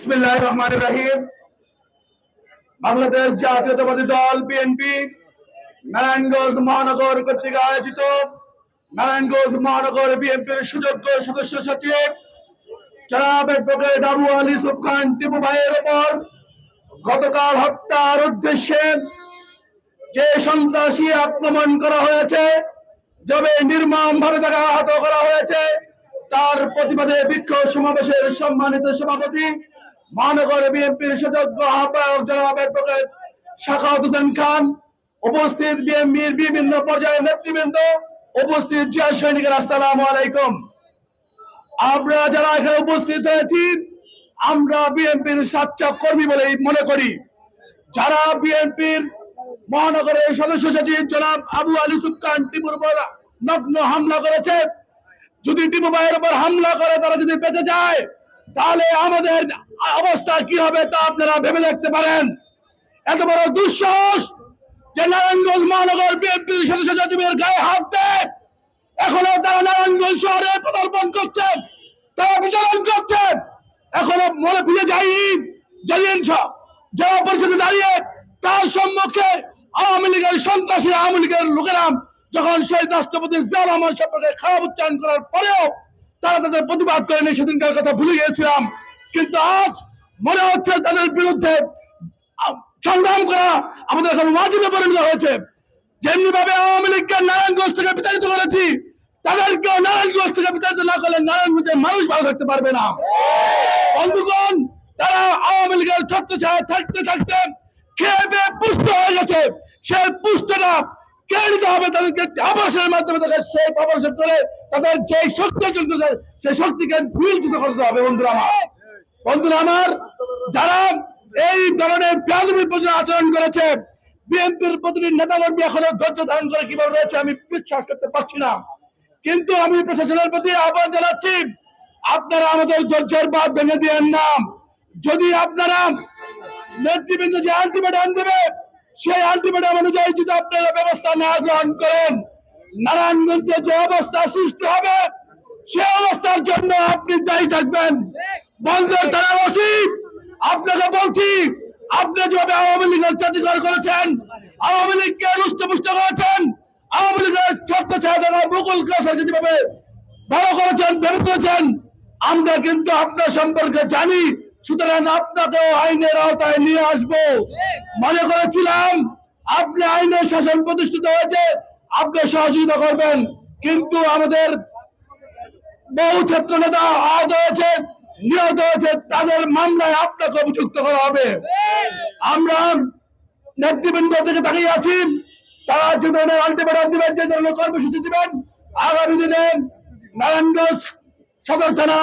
বিসমিল্লাহির রহমানির রহিম। বাংলাদেশ জাতীয়তাবাদী দল বিএনপি নারায়ণগঞ্জ মহানগর কর্তৃক আয়োজিত নারায়ণগঞ্জ মহানগর বিএনপির সুযোগ্য সদস্য সচিব জনাব অ্যাডভোকেট আবু আলী ইউসুফ খান টিপু ভাইয়ের উপর গতকাল হত্যার উদ্দেশ্যে যে সন্ত্রাসী আক্রমণ করা হয়েছে, যবে নির্মমভাবে তাকে আহত করা হয়েছে, তার প্রতিবাদে বিক্ষোভ সমাবেশের সম্মানিত সভাপতি মহানগর বিএনপির সুযোগ্য আহ্বায়ক জনাব অ্যাডভোকেট সাখাওয়াত হোসেন খান, উপস্থিত বিএনপির বিভিন্ন পর্যায়ের নেতৃবৃন্দ, উপস্থিত জিয়া সৈনিকেরা, আসসালামু আলাইকুম। আমরা যারা এখানে উপস্থিত হয়েছি, আমরা বিএনপির সাচ্চা কর্মী বলেই মনে করি। যারা বিএনপির মহানগরের সদস্য সচিব জনাব আবু আলী ইউসুফ খান টিপুর উপর নগ্ন হামলা করেছে, যদি টিপু ভাইয়ের উপর হামলা করে তারা যদি বেঁচে যায়, তাহলে আমাদের অবস্থা কি হবে তা আপনারা ভেবে দেখতে পারেন। এত বড় দুঃসাহস যে নারায়ণগঞ্জ মহানগর বিএনপির সদস্য সচিবের গায়ে হাত দেয়, এখনো তারা নারায়ণগঞ্জ শহরে পদার্পণ করছেন, তারা বিচরণ করছেন। এখনো মনে ভুলে যায়নি যেদিন জেলা পরিষদে দাঁড়িয়ে তার সম্মুখে আওয়ামী লীগের সন্ত্রাসী আওয়ামী লীগের লোকেরা যখন শহীদ রাষ্ট্রপতি জিয়া রহমান সম্পর্কে খারাপ উচ্চারণ করার পরেও তারা তাদের প্রতিবাদ করেনি, সেদিনকার কথা ভুলে গিয়েছিলাম। কিন্তু আজ মনে হচ্ছে তাদের বিরুদ্ধে সংগ্রাম করা আমাদের এখন ওয়াজিবে পরিণত হয়েছে। যেমনি ভাবে আওয়ামী লীগকে নারায়ণগঞ্জ থেকে বিতাড়িত করেছি, তাদেরকেও নারায়ণগঞ্জ থেকে বিতাড়িত না করলে নারায়ণগঞ্জের মানুষ ভালো থাকতে পারবে না। বন্ধুগণ, তারা আওয়ামী লীগের ছত্রছায়া থাকতে থাকতে খেয়ে পুষ্ট হয়ে গেছে। সেই পুষ্টটা কেড়ে নিতে হবে, তাদেরকে আবাসের মাধ্যমে তাদের সেই আবাসন করে তাদের যে শক্তি অর্জন করেছে সেই শক্তিকে বিলুপ্ত করতে হবে। বন্ধুরা আমার, যারা এই ধরনের বেয়াদবিপূর্ণ আচরণ করেছে, বিএনপির প্রতিটি নেতাকর্মী এখনো ধৈর্য ধারণ করে কিভাবে রয়েছে আমি বিশ্বাস করতে পারছি না। কিন্তু আমি প্রশাসনের প্রতি আহ্বান জানাচ্ছি, আপনারা আমাদের ধৈর্যের বাঁধ ভেঙে দিয়েন না। যদি আপনারা নেতৃবৃন্দ যে আলটিমেটাম দেবে, সেই আলটিমেটাম অনুযায়ী যদি আপনারা ব্যবস্থা না গ্রহণ করেন, নারায়ণগঞ্জে যে অবস্থা সৃষ্টি হবে সেই অবস্থার জন্য আপনি দায়ী থাকবেন। বন্ধুর থানা ওসিফ, আপনাকে বলছি, আপনি যেভাবে আওয়ামী লীগের চাকরিঘর করেছেন, আওয়ামী লীগকে রুষ্টপুষ্ট করেছেন, আওয়ামী লীগের ছত্রছায়া দ্বারা মুকুল কাসরকে যেভাবে ভালো করেছেন, ভেবে করেছেন, আমরা কিন্তু আপনার সম্পর্কে জানি। সুতরাং আপনাকেও আইনের আওতায় নিয়ে আসবো। মনে করেছিলাম আপনি আইনের শাসন প্রতিষ্ঠিত হয়েছে, আপনি সহযোগিতা করবেন, কিন্তু আমাদের বহু ছাত্র নেতা আহত হয়েছে, নিহত হয়েছে, তাদের মামলায় আপনাকে অভিযুক্ত করা হবে। আমরা নেতৃবৃন্দ থেকে তাকিয়ে আছি, তারা যে ধরনের আলটিমেটাম দিবেন, যে ধরনের কর্মসূচি দিবেন, আগামী দিনে নারায়ণগঞ্জ সদর থানা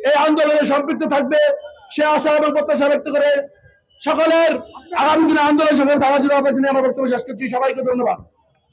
এই আন্দোলনে সম্পৃক্ত থাকবে সে আশা এবং প্রত্যাশা ব্যক্ত করে সকলের আগামী দিনে আন্দোলন সফল থাকার জন্য আমার বক্তব্য শেষ করছি। সবাইকে ধন্যবাদ।